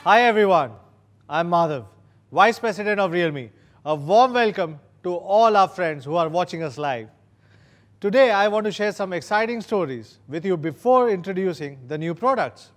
Hi everyone, I'm Madhav, Vice President of Realme. A warm welcome to all our friends who are watching us live. Today I want to share some exciting stories with you before introducing the new products.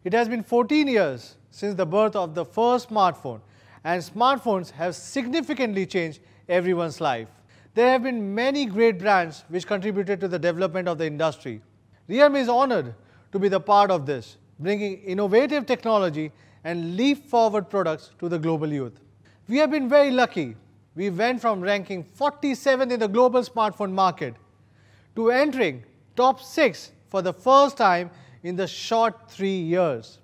It has been 14 years since the birth of the first smartphone, and smartphones have significantly changed everyone's life. There have been many great brands which contributed to the development of the industry. Realme is honored to be the part of this, bringing innovative technology and leap-forward products to the global youth. We have been very lucky. We went from ranking 47th in the global smartphone market to entering top 6 for the first time in the short 3 years.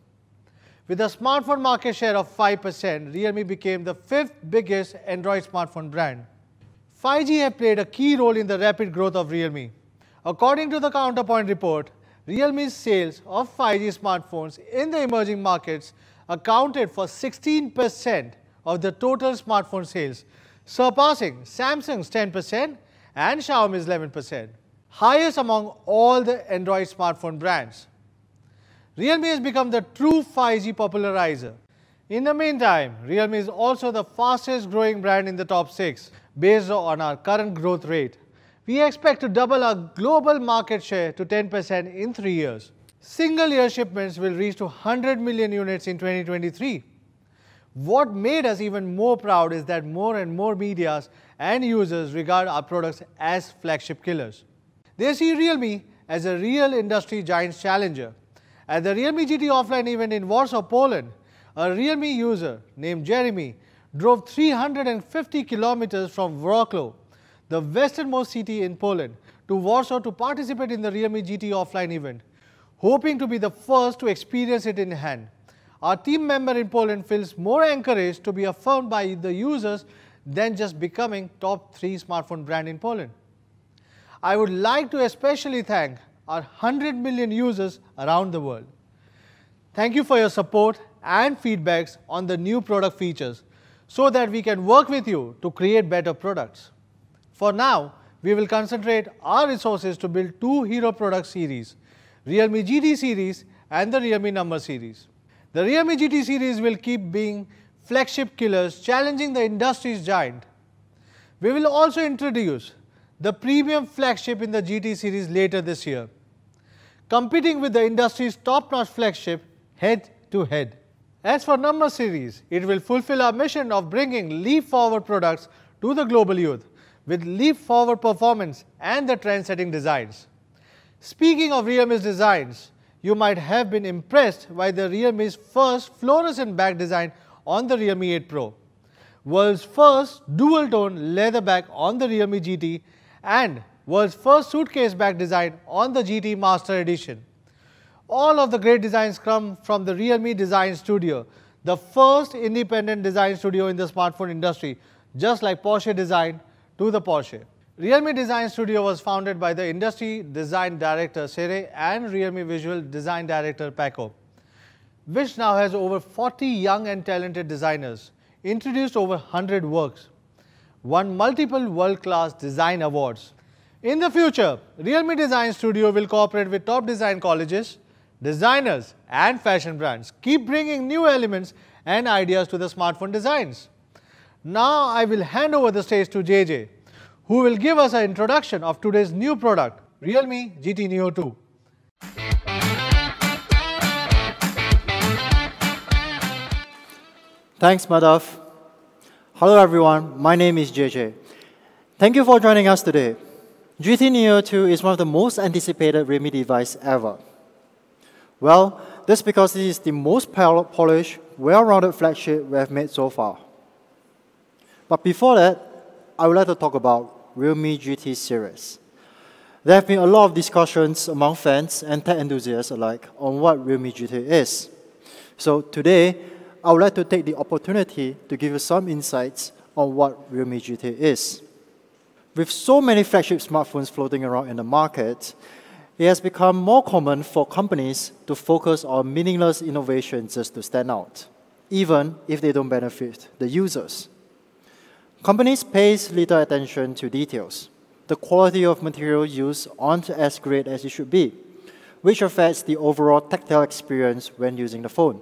With a smartphone market share of 5%, Realme became the 5th biggest Android smartphone brand. 5G have played a key role in the rapid growth of Realme. According to the Counterpoint report, Realme's sales of 5G smartphones in the emerging markets accounted for 16% of the total smartphone sales, surpassing Samsung's 10% and Xiaomi's 11%, highest among all the Android smartphone brands. Realme has become the true 5G popularizer. In the meantime, Realme is also the fastest growing brand in the top 6 based on our current growth rate. We expect to double our global market share to 10% in 3 years. Single-year shipments will reach to 100 million units in 2023. What made us even more proud is that more and more media and users regard our products as flagship killers. They see Realme as a real industry giant challenger. At the Realme GT offline event in Warsaw, Poland, a Realme user named Jeremy drove 350 kilometers from Wrocław, the westernmost city in Poland, to Warsaw to participate in the Realme GT offline event, hoping to be the first to experience it in hand. Our team member in Poland feels more encouraged to be affirmed by the users than just becoming top 3 smartphone brand in Poland. I would like to especially thank our 100 million users around the world. Thank you for your support and feedbacks on the new product features so that we can work with you to create better products. For now, we will concentrate our resources to build 2 hero product series, Realme GT series and the Realme Number series. The Realme GT series will keep being flagship killers challenging the industry's giant. We will also introduce the premium flagship in the GT series later this year, competing with the industry's top-notch flagship head to head. As for Number series, it will fulfill our mission of bringing leap-forward products to the global youth with leap-forward performance and the trend-setting designs. Speaking of Realme's designs, you might have been impressed by the Realme's first fluorescent back design on the Realme 8 Pro, world's first dual-tone leather back on the Realme GT, and world's first suitcase back design on the GT Master Edition. All of the great designs come from the Realme Design Studio, the first independent design studio in the smartphone industry, just like Porsche Design to the Porsche. Realme Design Studio was founded by the industry design director Sere and Realme visual design director Paco, which now has over 40 young and talented designers, introduced over 100 works, won multiple world-class design awards. In the future, Realme Design Studio will cooperate with top design colleges, designers and fashion brands, keep bringing new elements and ideas to the smartphone designs. Now I will hand over the stage to JJ, who will give us an introduction of today's new product, Realme GT Neo 2. Thanks, Madhav. Hello everyone, my name is JJ. Thank you for joining us today. GT Neo 2 is one of the most anticipated Realme device ever. Well, that's because it is the most polished, well-rounded flagship we have made so far. But before that, I would like to talk about Realme GT series. There have been a lot of discussions among fans and tech enthusiasts alike on what Realme GT is. So today, I would like to take the opportunity to give you some insights on what Realme GT is. With so many flagship smartphones floating around in the market, it has become more common for companies to focus on meaningless innovation just to stand out, even if they don't benefit the users. Companies pay little attention to details. The quality of material used aren't as great as it should be, which affects the overall tactile experience when using the phone.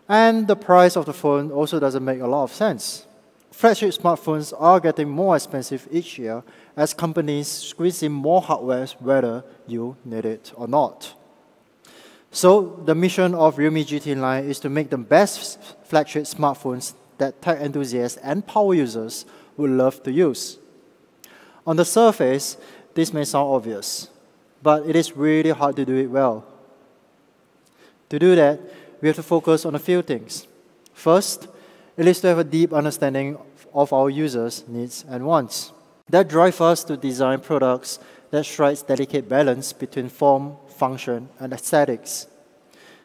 And the price of the phone also doesn't make a lot of sense. Flagship smartphones are getting more expensive each year as companies squeeze in more hardware whether you need it or not. So the mission of Realme GT line is to make the best flagship smartphones that tech enthusiasts and power users would love to use. On the surface, this may sound obvious, but it is really hard to do it well. To do that, we have to focus on a few things. First, it is to have a deep understanding of our users' needs and wants. That drives us to design products that strikes delicate balance between form, function, and aesthetics.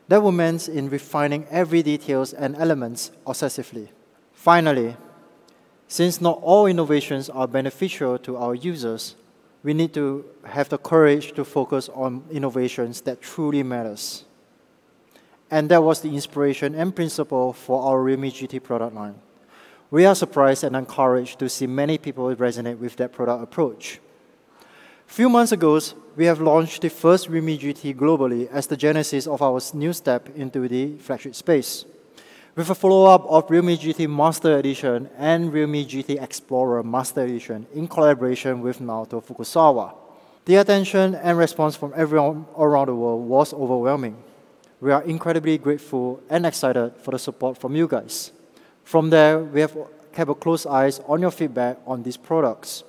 That will mean in refining every details and elements obsessively. Finally, since not all innovations are beneficial to our users, we need to have the courage to focus on innovations that truly matters. And that was the inspiration and principle for our Realme GT product line. We are surprised and encouraged to see many people resonate with that product approach. A few months ago, we have launched the first Realme GT globally as the genesis of our new step into the flagship space, with a follow-up of Realme GT Master Edition and Realme GT Explorer Master Edition in collaboration with Naoto Fukusawa. The attention and response from everyone around the world was overwhelming. We are incredibly grateful and excited for the support from you guys. From there, we have kept a close eye on your feedback on these products.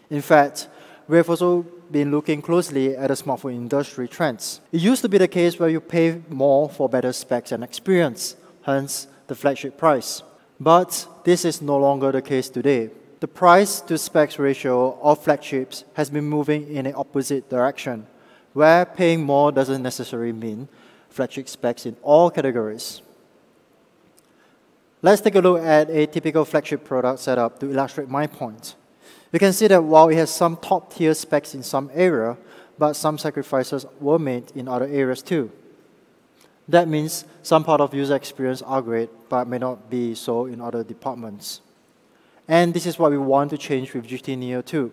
In fact, we have also been looking closely at the smartphone industry trends. It used to be the case where you pay more for better specs and experience, hence the flagship price. But this is no longer the case today. The price to specs ratio of flagships has been moving in an opposite direction, where paying more doesn't necessarily mean flagship specs in all categories. Let's take a look at a typical flagship product setup to illustrate my point. You can see that while it has some top-tier specs in some area, but some sacrifices were made in other areas too. That means some part of user experience are great, but may not be so in other departments. And this is what we want to change with GT Neo 2.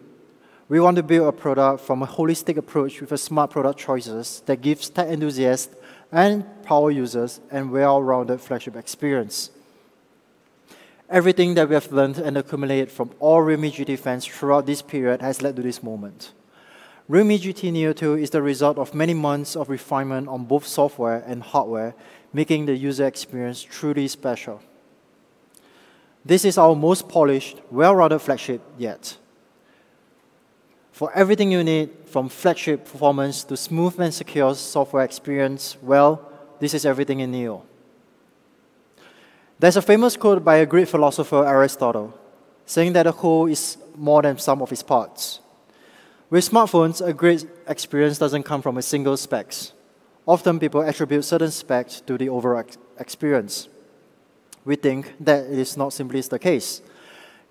We want to build a product from a holistic approach with a smart product choices that gives tech enthusiasts and power users a well-rounded flagship experience. Everything that we have learned and accumulated from all Realme GT fans throughout this period has led to this moment. Realme GT Neo 2 is the result of many months of refinement on both software and hardware, making the user experience truly special. This is our most polished, well-rounded flagship yet. For everything you need, from flagship performance to smooth and secure software experience, well, this is everything in Neo. There's a famous quote by a Greek philosopher, Aristotle, saying that a whole is more than sum of its parts. With smartphones, a great experience doesn't come from a single specs. Often people attribute certain specs to the overall experience. We think that it is not simply the case.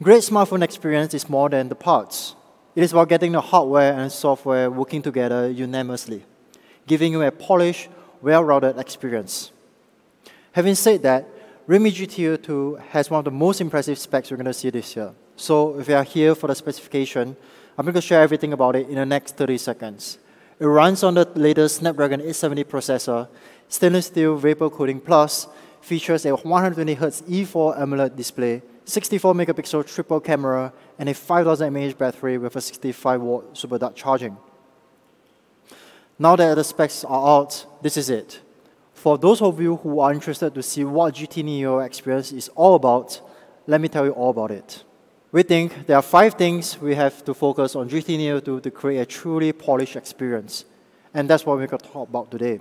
Great smartphone experience is more than the parts. It is about getting the hardware and software working together unanimously, giving you a polished, well-rounded experience. Having said that, Realme GT 2 has one of the most impressive specs we're going to see this year. So if you are here for the specification, I'm going to share everything about it in the next 30 seconds. It runs on the latest Snapdragon 870 processor, stainless steel Vapor Coating Plus, features a 120Hz E4 AMOLED display, 64 megapixel triple camera, and a 5000 mAh battery with a 65 watt super dark charging. Now that the specs are out, this is it. For those of you who are interested to see what GT Neo experience is all about, let me tell you all about it. We think there are 5 things we have to focus on GT Neo 2 to create a truly polished experience. And that's what we're going to talk about today.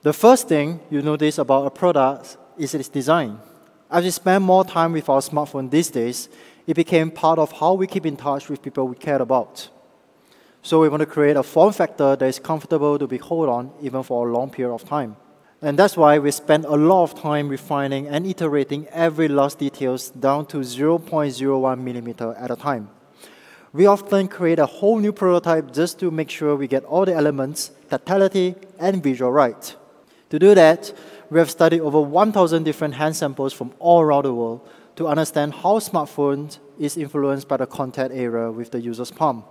The first thing you notice about a product is its design. As we spend more time with our smartphone these days, it became part of how we keep in touch with people we care about. So we want to create a form factor that is comfortable to be held on even for a long period of time. And that's why we spend a lot of time refining and iterating every last details down to 0.01 millimeter at a time. We often create a whole new prototype just to make sure we get all the elements, tactility, and visual right. To do that, we have studied over 1,000 different hand samples from all around the world to understand how smartphones is influenced by the contact area with the user's palm.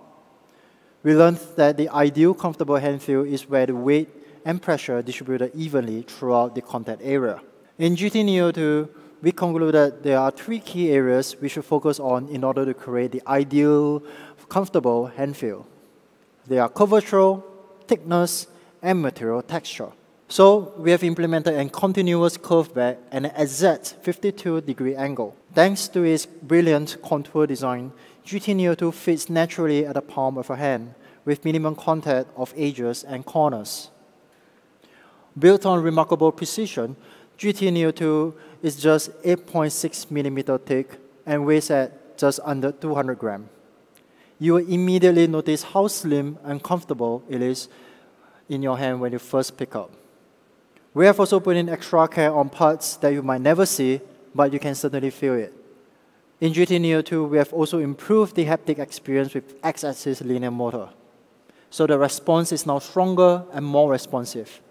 We learned that the ideal comfortable hand feel is where the weight and pressure distributed evenly throughout the contact area. In GT Neo 2, we concluded there are three key areas we should focus on in order to create the ideal, comfortable hand feel. They are curvature, thickness, and material texture. So we have implemented a continuous curve back and an exact 52-degree angle. Thanks to its brilliant contour design, GT Neo 2 fits naturally at the palm of a hand with minimum contact of edges and corners. Built on remarkable precision, GT Neo 2 is just 8.6 mm thick and weighs at just under 200 grams. You will immediately notice how slim and comfortable it is in your hand when you first pick up. We have also put in extra care on parts that you might never see, but you can certainly feel it. In GT Neo 2, we have also improved the haptic experience with X-axis linear motor. So the response is now stronger and more responsive,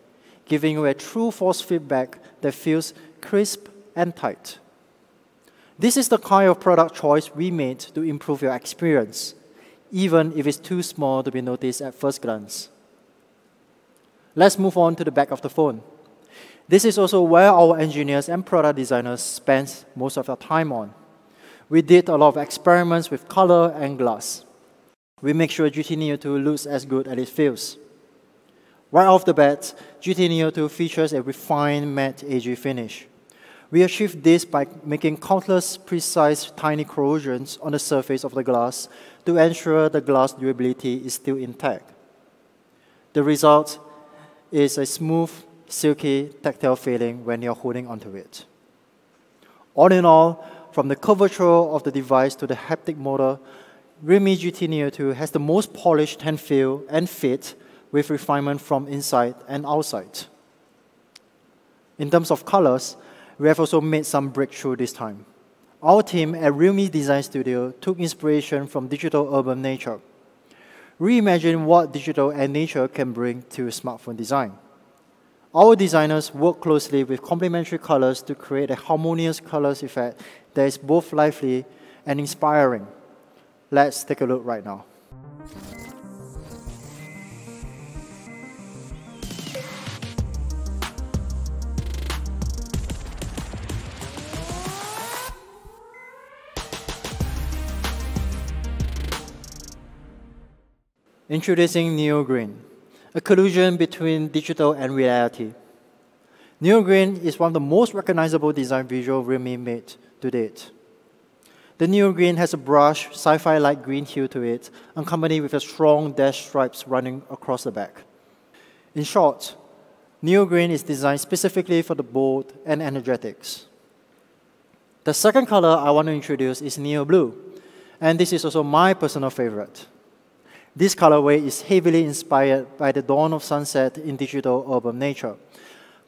giving you a true force feedback that feels crisp and tight. This is the kind of product choice we made to improve your experience, even if it's too small to be noticed at first glance. Let's move on to the back of the phone. This is also where our engineers and product designers spend most of their time on. We did a lot of experiments with color and glass. We make sure GT Neo 2 looks as good as it feels. Right off the bat, GT Neo 2 features a refined matte AG finish. We achieved this by making countless precise tiny corrosions on the surface of the glass to ensure the glass durability is still intact. The result is a smooth, silky, tactile feeling when you're holding onto it. All in all, from the curvature of the device to the haptic motor, realme GT Neo 2 has the most polished hand feel and fit with refinement from inside and outside. In terms of colors, we have also made some breakthrough this time. Our team at Realme Design Studio took inspiration from digital urban nature. Reimagine what digital and nature can bring to smartphone design. Our designers work closely with complementary colors to create a harmonious colors effect that is both lively and inspiring. Let's take a look right now. Introducing Neo Green, a collision between digital and reality. Neo Green is one of the most recognizable design visual Realme made to date. The Neo Green has a brushed, sci-fi-like green hue to it, accompanied with a strong dash stripes running across the back. In short, Neo Green is designed specifically for the bold and energetics. The second color I want to introduce is Neo Blue, and this is also my personal favorite. This colorway is heavily inspired by the dawn of sunset in digital urban nature,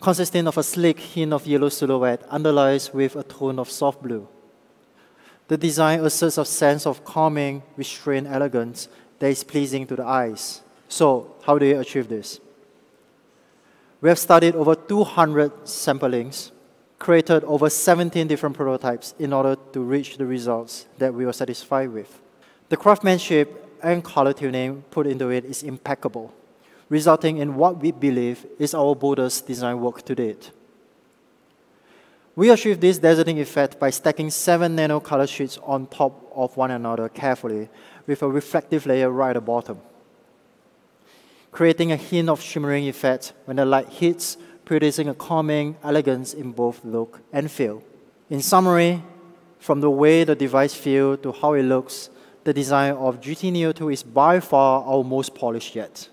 consisting of a sleek hint of yellow silhouette underlies with a tone of soft blue. The design asserts a sense of calming, restrained elegance that is pleasing to the eyes. So, how do you achieve this? We have studied over 200 samplings, created over 17 different prototypes in order to reach the results that we were satisfied with. The craftsmanship and color tuning put into it is impeccable, resulting in what we believe is our boldest design work to date. We achieved this dazzling effect by stacking 7 nano color sheets on top of one another carefully with a reflective layer right at the bottom, creating a hint of shimmering effect when the light hits, producing a calming elegance in both look and feel. In summary, from the way the device feels to how it looks, the design of GT Neo 2 is by far our most polished yet.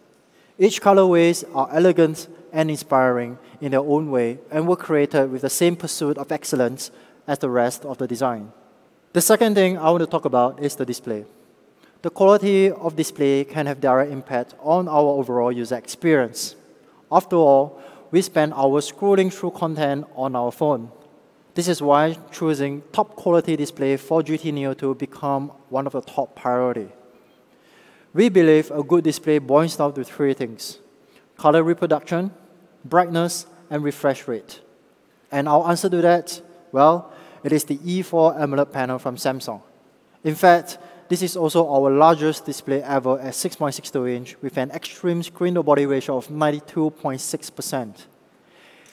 Each colorways are elegant and inspiring in their own way and were created with the same pursuit of excellence as the rest of the design. The second thing I want to talk about is the display. The quality of display can have direct impact on our overall user experience. After all, we spend hours scrolling through content on our phone. This is why choosing top quality display for GT Neo 2 become one of the top priority. We believe a good display boils down to 3 things: color reproduction, brightness, and refresh rate. And our answer to that, well, it is the E4 AMOLED panel from Samsung. In fact, this is also our largest display ever at 6.62 inch with an extreme screen-to-body ratio of 92.6%.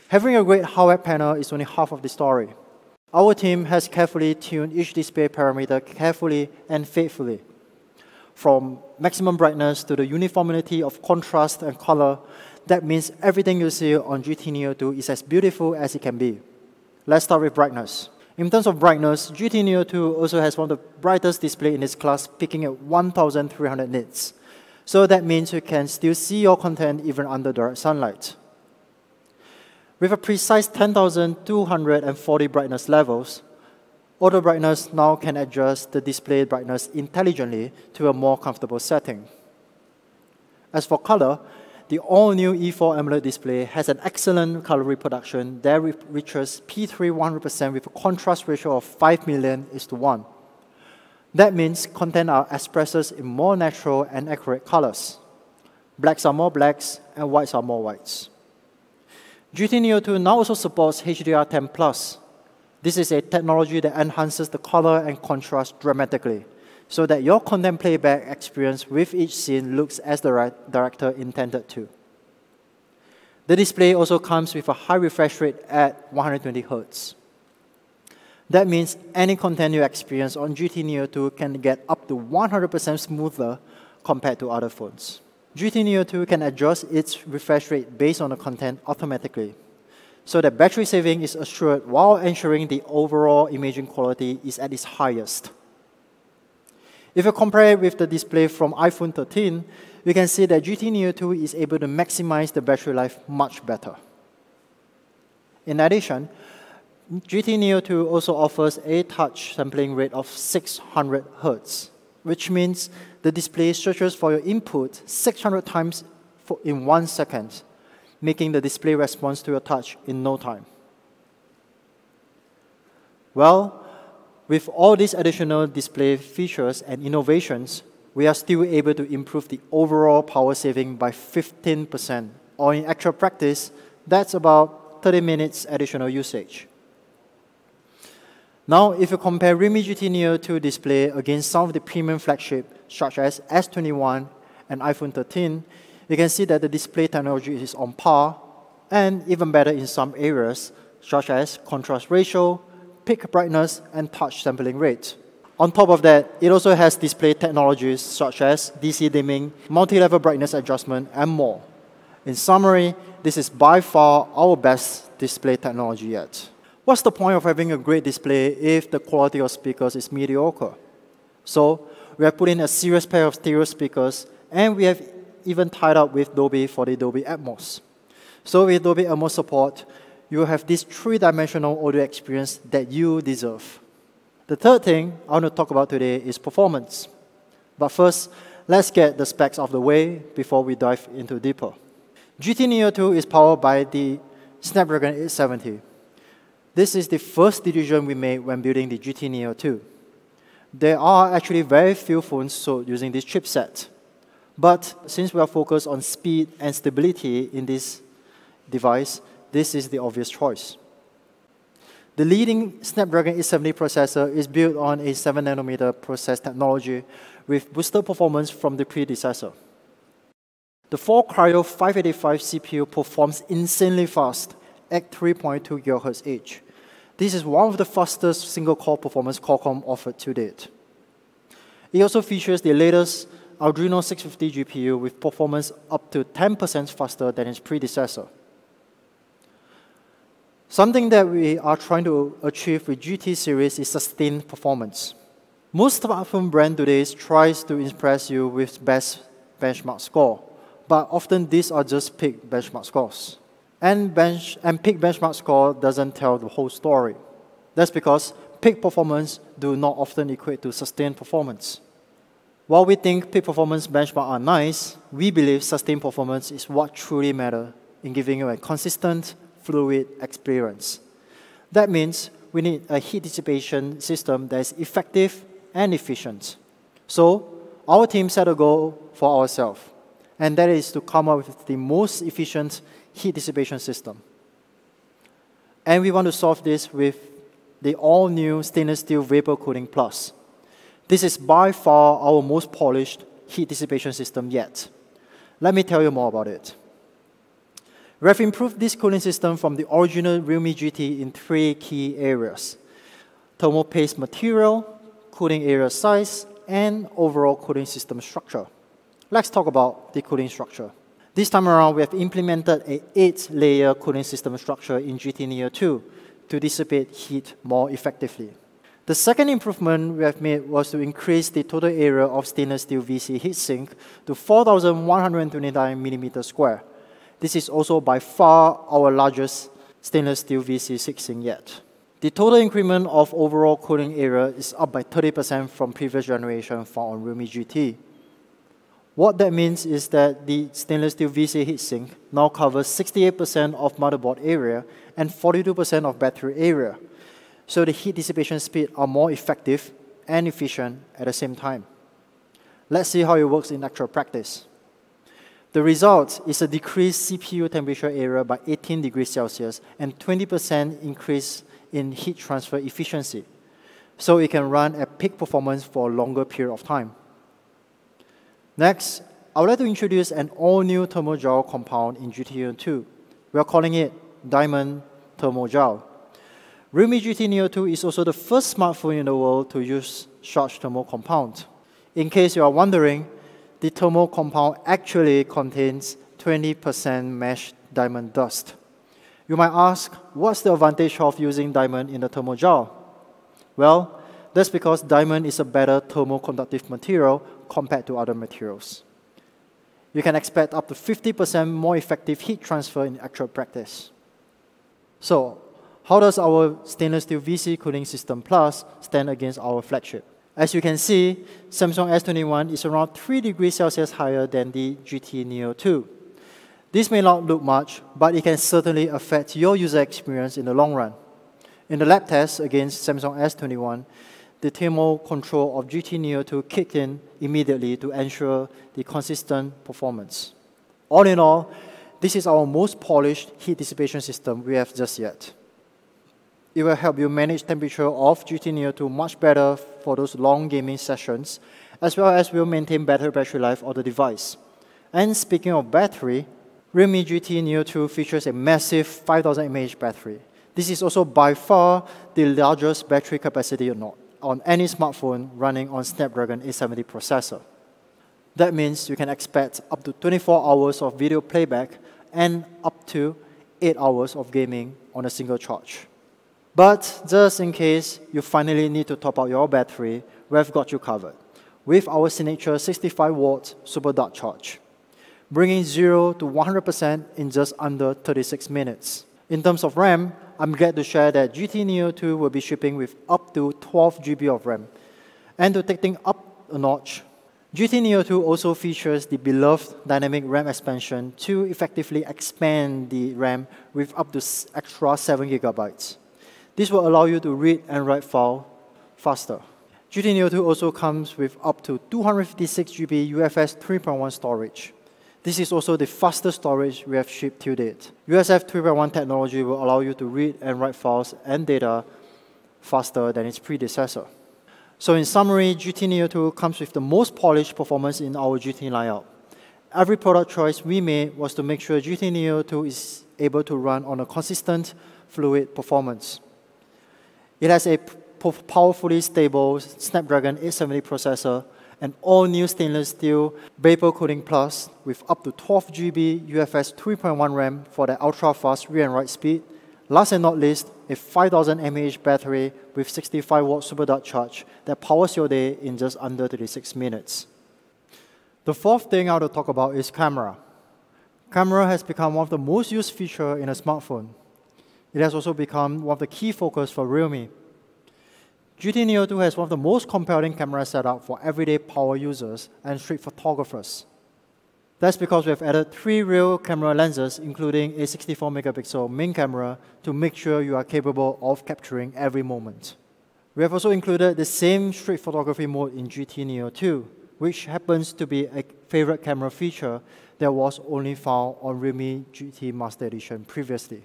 Having a great hardware panel is only half of the story. Our team has carefully tuned each display parameter carefully and faithfully. From maximum brightness to the uniformity of contrast and color, that means everything you see on GT Neo 2 is as beautiful as it can be. Let's start with brightness. In terms of brightness, GT Neo 2 also has one of the brightest displays in its class, peaking at 1,300 nits. So that means you can still see your content even under direct sunlight. With a precise 10,240 brightness levels, auto brightness now can adjust the display brightness intelligently to a more comfortable setting. As for color, the all-new E4 AMOLED display has an excellent color reproduction that reaches P3 100% with a contrast ratio of 5 million:1. That means content are expressed in more natural and accurate colors. Blacks are more blacks, and whites are more whites. GT Neo 2 now also supports HDR10+. This is a technology that enhances the color and contrast dramatically, so that your content playback experience with each scene looks as the director intended to. The display also comes with a high refresh rate at 120 Hz. That means any content you experience on GT Neo 2 can get up to 100% smoother compared to other phones. GT Neo 2 can adjust its refresh rate based on the content automatically, so that battery saving is assured while ensuring the overall imaging quality is at its highest. If you compare it with the display from iPhone 13, we can see that GT Neo 2 is able to maximize the battery life much better. In addition, GT Neo 2 also offers a touch sampling rate of 600 Hz, which means the display searches for your input 600 times in 1 second, making the display response to your touch in no time. Well, with all these additional display features and innovations, we are still able to improve the overall power saving by 15%, or in actual practice, that's about 30 minutes additional usage. Now, if you compare realme GT Neo 2 display against some of the premium flagship, such as S21 and iPhone 13, you can see that the display technology is on par, and even better in some areas, such as contrast ratio, peak brightness, and touch sampling rate. On top of that, it also has display technologies such as DC dimming, multi-level brightness adjustment, and more. In summary, this is by far our best display technology yet. What's the point of having a great display if the quality of speakers is mediocre? So, we have put in a serious pair of stereo speakers, and we have even tied up with Dolby for the Dolby Atmos. So with Dolby Atmos support, you have this three-dimensional audio experience that you deserve. The third thing I want to talk about today is performance. But first, let's get the specs out of the way before we dive into deeper. GT Neo 2 is powered by the Snapdragon 870. This is the first decision we made when building the GT Neo 2. There are actually very few phones sold using this chipset. But since we are focused on speed and stability in this device, this is the obvious choice. The leading Snapdragon 870 processor is built on a 7nm process technology with boosted performance from the predecessor. The 4-Cryo 585 CPU performs insanely fast at 3.2 GHz each. This is one of the fastest single-core performance Qualcomm offered to date. It also features the latest Adreno 650 GPU with performance up to 10% faster than its predecessor. Something that we are trying to achieve with GT series is sustained performance. Most smartphone brand today tries to impress you with best benchmark score, but often these are just peak benchmark scores. And peak benchmark score doesn't tell the whole story. That's because peak performance do not often equate to sustained performance. While we think peak performance benchmarks are nice, we believe sustained performance is what truly matters in giving you a consistent, fluid experience. That means we need a heat dissipation system that is effective and efficient. So our team set a goal for ourselves, and that is to come up with the most efficient heat dissipation system. And we want to solve this with the all-new stainless steel Vapor Cooling Plus. This is by far our most polished heat dissipation system yet. Let me tell you more about it. We have improved this cooling system from the original Realme GT in 3 key areas: thermal paste material, cooling area size, and overall cooling system structure. Let's talk about the cooling structure. This time around, we have implemented an 8-layer cooling system structure in GT Neo 2 to dissipate heat more effectively. The second improvement we have made was to increase the total area of stainless steel VC heatsink to 4,129 millimeters square. This is also by far our largest stainless steel VC heatsink yet. The total increment of overall cooling area is up by 30% from previous generation found on Realme GT. What that means is that the stainless steel VC heatsink now covers 68% of motherboard area and 42% of battery area. So the heat dissipation speed are more effective and efficient at the same time. Let's see how it works in actual practice. The result is a decreased CPU temperature area by 18 degrees Celsius and 20% increase in heat transfer efficiency, so it can run at peak performance for a longer period of time. Next, I would like to introduce an all-new thermal gel compound in GT Neo 2. We are calling it Diamond Thermal Gel. Realme GT Neo 2 is also the first smartphone in the world to use such thermal compound. In case you are wondering, the thermal compound actually contains 20% meshed diamond dust. You might ask, what's the advantage of using diamond in the thermal gel? Well, that's because diamond is a better thermal conductive material compared to other materials. You can expect up to 50% more effective heat transfer in actual practice. So, how does our stainless steel VC Cooling System Plus stand against our flagship? As you can see, Samsung S21 is around 3 degrees Celsius higher than the GT Neo 2. This may not look much, but it can certainly affect your user experience in the long run. In the lab test against Samsung S21, the thermal control of GT Neo 2 kicked in immediately to ensure the consistent performance. All in all, this is our most polished heat dissipation system we have just yet. It will help you manage temperature of GT Neo 2 much better for those long gaming sessions, as well as will maintain better battery life of the device. And speaking of battery, Realme GT Neo 2 features a massive 5000 mAh battery. This is also by far the largest battery capacity on any smartphone running on Snapdragon 870 processor. That means you can expect up to 24 hours of video playback and up to 8 hours of gaming on a single charge. But just in case you finally need to top out your battery, we've got you covered with our signature 65-watt super dark charge, bringing 0 to 100% in just under 36 minutes. In terms of RAM, I'm glad to share that GT Neo 2 will be shipping with up to 12 GB of RAM. And to take things up a notch, GT Neo 2 also features the beloved dynamic RAM expansion to effectively expand the RAM with up to extra 7 GB. This will allow you to read and write files faster. GT Neo 2 also comes with up to 256 GB UFS 3.1 storage. This is also the fastest storage we have shipped to date. USF 3.1 technology will allow you to read and write files and data faster than its predecessor. So in summary, GT Neo 2 comes with the most polished performance in our GT lineup. Every product choice we made was to make sure GT Neo 2 is able to run on a consistent, fluid performance. It has a powerfully stable Snapdragon 870 processor, an all-new stainless steel Vapor Cooling Plus with up to 12 GB UFS 3.1 RAM for the ultra-fast read and write speed. Last and not least, a 5000 mAh battery with 65-watt super dark charge that powers your day in just under 36 minutes. The fourth thing I want to talk about is camera. Camera has become one of the most used features in a smartphone. It has also become one of the key focus for Realme. GT Neo 2 has one of the most compelling camera setup for everyday power users and street photographers. That's because we have added 3 real camera lenses, including a 64 megapixel main camera, to make sure you are capable of capturing every moment. We have also included the same street photography mode in GT Neo 2, which happens to be a favorite camera feature that was only found on Realme GT Master Edition previously.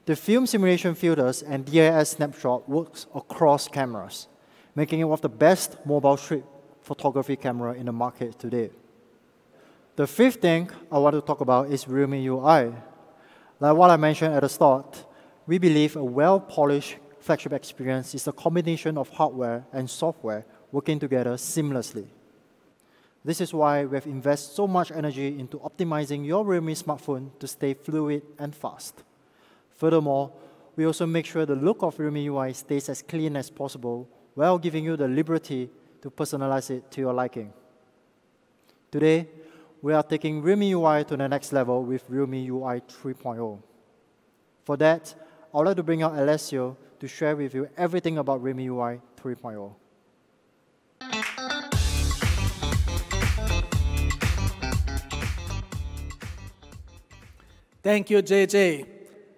The film simulation filters and DIS snapshot works across cameras, making it one of the best mobile street photography camera in the market today. The fifth thing I want to talk about is realme UI. Like what I mentioned at the start, we believe a well-polished flagship experience is a combination of hardware and software working together seamlessly. This is why we have invested so much energy into optimizing your Realme smartphone to stay fluid and fast. Furthermore, we also make sure the look of Realme UI stays as clean as possible while giving you the liberty to personalize it to your liking. Today, we are taking Realme UI to the next level with Realme UI 3.0. For that, I would like to bring out Alessio to share with you everything about Realme UI 3.0. Thank you, JJ.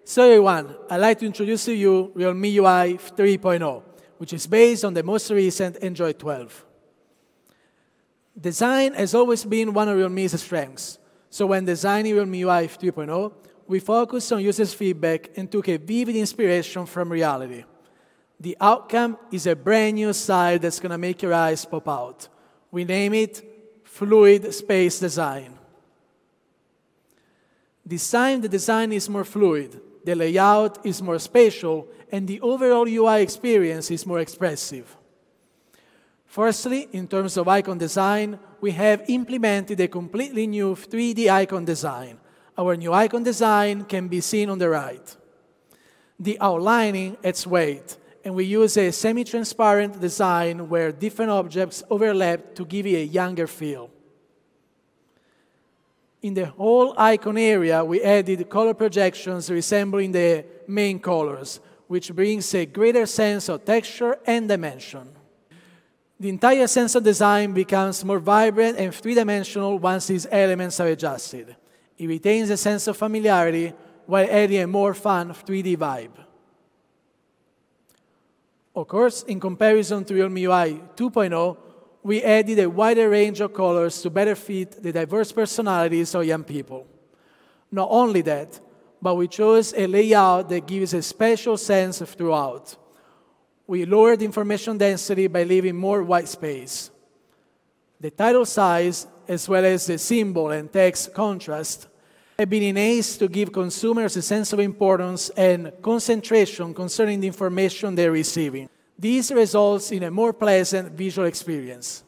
So everyone, I'd like to introduce to you Realme UI 3.0, which is based on the most recent Android 12. Design has always been one of Realme's strengths. So when designing Realme UI 3.0, we focused on users' feedback and took a vivid inspiration from reality. The outcome is a brand new style that's going to make your eyes pop out. We name it Fluid Space Design. This time, the design is more fluid, the layout is more spatial, and the overall UI experience is more expressive. Firstly, in terms of icon design, we have implemented a completely new 3D icon design. Our new icon design can be seen on the right. The outlining adds weight, and we use a semi-transparent design where different objects overlap to give you a younger feel. In the whole icon area, we added color projections resembling the main colors, which brings a greater sense of texture and dimension. The entire sense of design becomes more vibrant and three-dimensional once these elements are adjusted. It retains a sense of familiarity while adding a more fun 3D vibe. Of course, in comparison to Realme UI 2.0, we added a wider range of colors to better fit the diverse personalities of young people. Not only that, but we chose a layout that gives a special sense throughout. We lowered information density by leaving more white space. The title size, as well as the symbol and text contrast, have been enhanced to give consumers a sense of importance and concentration concerning the information they're receiving. This results in a more pleasant visual experience.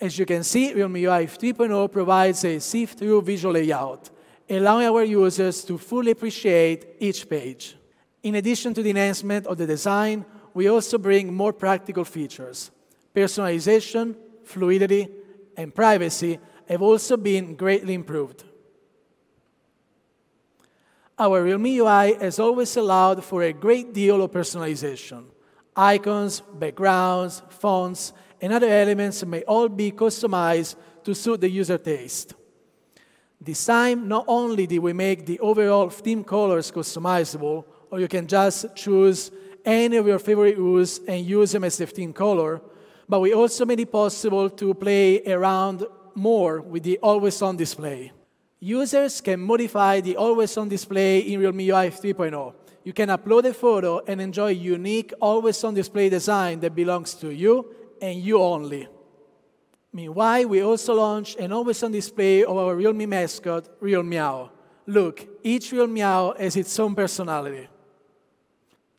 As you can see, Realme UI 3.0 provides a see-through visual layout, allowing our users to fully appreciate each page. In addition to the enhancement of the design, we also bring more practical features. Personalization, fluidity, and privacy have also been greatly improved. Our Realme UI has always allowed for a great deal of personalization. Icons, backgrounds, fonts, and other elements may all be customized to suit the user taste. This time, not only did we make the overall theme colors customizable, or you can just choose any of your favorite hues and use them as the theme color, but we also made it possible to play around more with the always-on display. Users can modify the always-on display in Realme UI 3.0. You can upload a photo and enjoy a unique always-on display design that belongs to you and you only. Meanwhile, we also launched an always-on display of our Realme mascot, Real Meow. Look, each Real Meow has its own personality.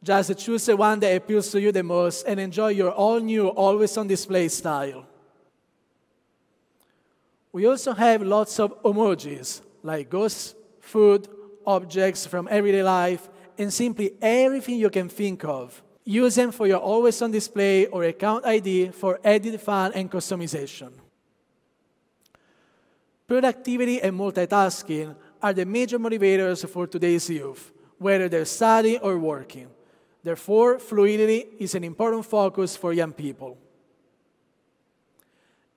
Just choose the one that appeals to you the most and enjoy your all-new always-on display style. We also have lots of emojis, like ghosts, food, objects from everyday life, and simply everything you can think of. Use them for your always-on display or account ID for added fun and customization. Productivity and multitasking are the major motivators for today's youth, whether they're studying or working. Therefore, fluidity is an important focus for young people.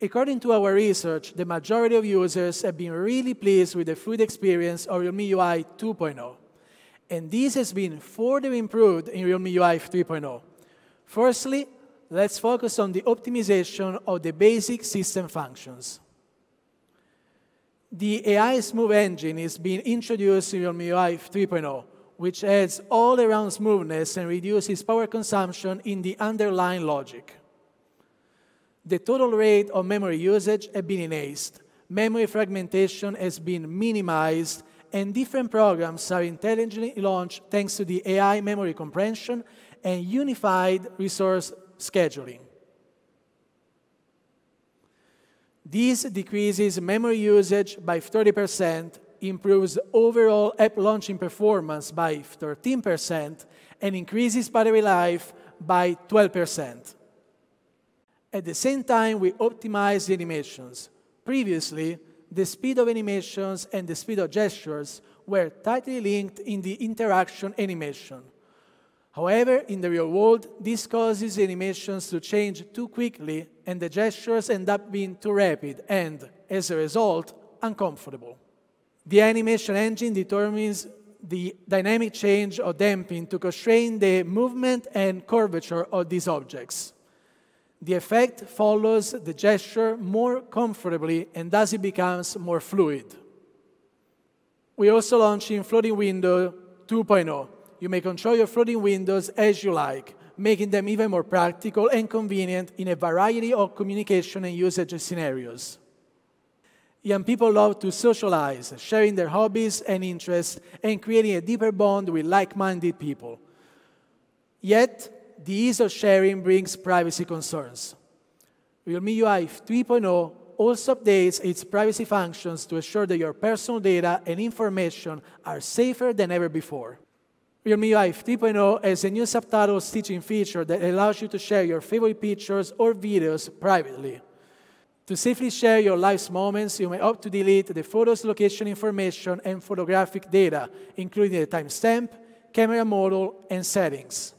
According to our research, the majority of users have been really pleased with the fluid experience of Realme UI 2.0. And this has been further improved in Realme UI 3.0. Firstly, let's focus on the optimization of the basic system functions. The AI Smooth engine is being introduced in Realme UI 3.0, which adds all-around smoothness and reduces power consumption in the underlying logic. The total rate of memory usage has been enhanced, memory fragmentation has been minimized, and different programs are intelligently launched thanks to the AI memory comprehension and unified resource scheduling. This decreases memory usage by 30%, improves overall app launching performance by 13%, and increases battery life by 12%. At the same time, we optimize the animations. Previously, the speed of animations and the speed of gestures were tightly linked in the interaction animation. However, in the real world, this causes the animations to change too quickly and the gestures end up being too rapid and, as a result, uncomfortable. The animation engine determines the dynamic change or damping to constrain the movement and curvature of these objects. The effect follows the gesture more comfortably and thus it becomes more fluid. We also launched in Floating Window 2.0. You may control your floating windows as you like, making them even more practical and convenient in a variety of communication and usage scenarios. Young people love to socialize, sharing their hobbies and interests and creating a deeper bond with like-minded people. Yet, the ease of sharing brings privacy concerns. Realme UI 3.0 also updates its privacy functions to ensure that your personal data and information are safer than ever before. Realme UI 3.0 has a new subtitle stitching feature that allows you to share your favorite pictures or videos privately. To safely share your life's moments, you may opt to delete the photo's location information and photographic data, including the timestamp, camera model, and settings.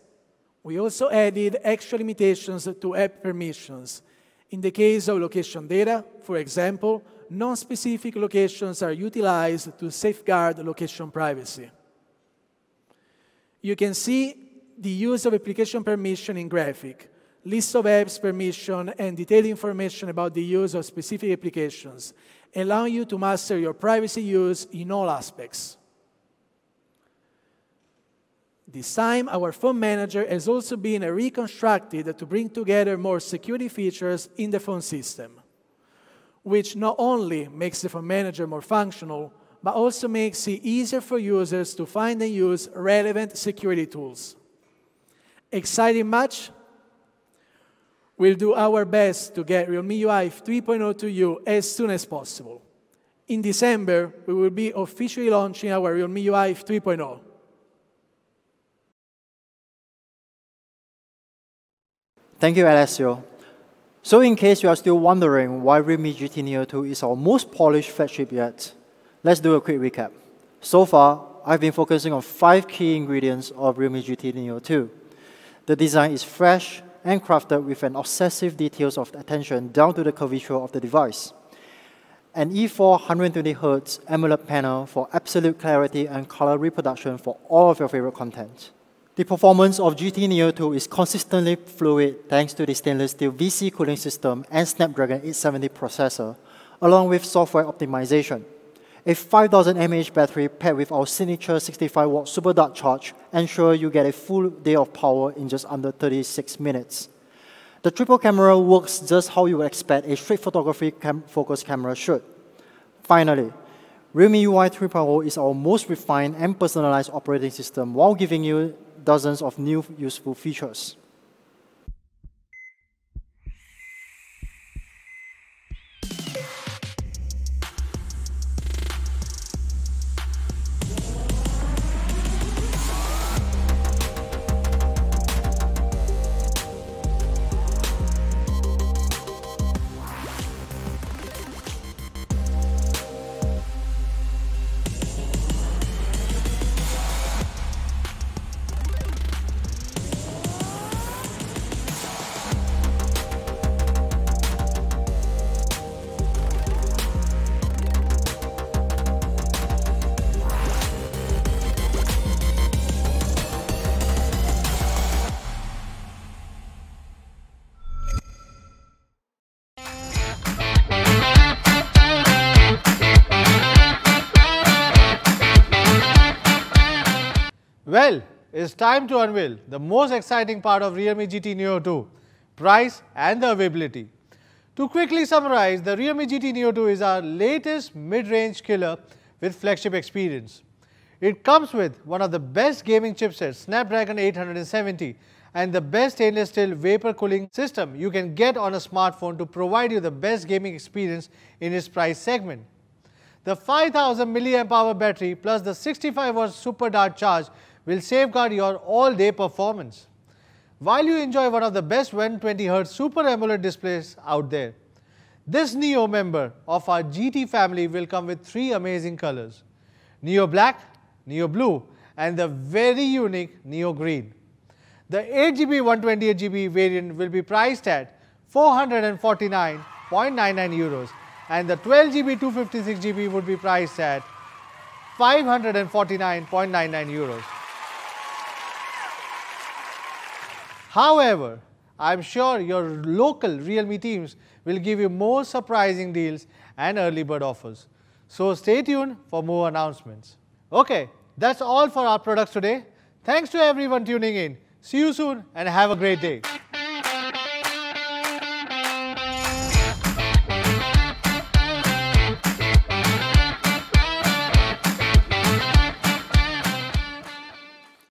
We also added extra limitations to app permissions. In the case of location data, for example, non-specific locations are utilized to safeguard location privacy. You can see the use of application permission in graphic, list of apps permission, and detailed information about the use of specific applications, allowing you to master your privacy use in all aspects. This time, our phone manager has also been reconstructed to bring together more security features in the phone system, which not only makes the phone manager more functional, but also makes it easier for users to find and use relevant security tools. Exciting much? We'll do our best to get Realme UI 3.0 to you as soon as possible. In December, we will be officially launching our Realme UI 3.0. Thank you, Alessio. So in case you are still wondering why Realme GT Neo 2 is our most polished flagship yet, let's do a quick recap. So far, I've been focusing on 5 key ingredients of Realme GT Neo 2. The design is fresh and crafted with an obsessive details of attention down to the curvature of the device. An E4 120Hz AMOLED panel for absolute clarity and color reproduction for all of your favorite content. The performance of GT Neo 2 is consistently fluid thanks to the stainless steel VC cooling system and Snapdragon 870 processor, along with software optimization. A 5000 mAh battery paired with our signature 65-watt super dark charge ensure you get a full day of power in just under 36 minutes. The triple camera works just how you would expect a straight photography focus camera should. Finally, Realme UI 3.0 is our most refined and personalized operating system while giving you dozens of new useful features. Well, it's time to unveil the most exciting part of Realme GT Neo 2, price and the availability. To quickly summarize, the Realme GT Neo 2 is our latest mid-range killer with flagship experience. It comes with one of the best gaming chipsets, Snapdragon 870, and the best stainless steel vapor cooling system you can get on a smartphone to provide you the best gaming experience in its price segment. The 5000 mAh battery plus the 65-watt super dart charge will safeguard your all-day performance, while you enjoy one of the best 120Hz Super AMOLED displays out there. This Neo member of our GT family will come with 3 amazing colors: Neo Black, Neo Blue, and the very unique Neo Green. The 8GB 128GB variant will be priced at 449.99 euros, and the 12GB 256GB would be priced at 549.99 euros. However, I'm sure your local Realme teams will give you more surprising deals and early bird offers. So stay tuned for more announcements. Okay, that's all for our products today. Thanks to everyone tuning in. See you soon and have a great day.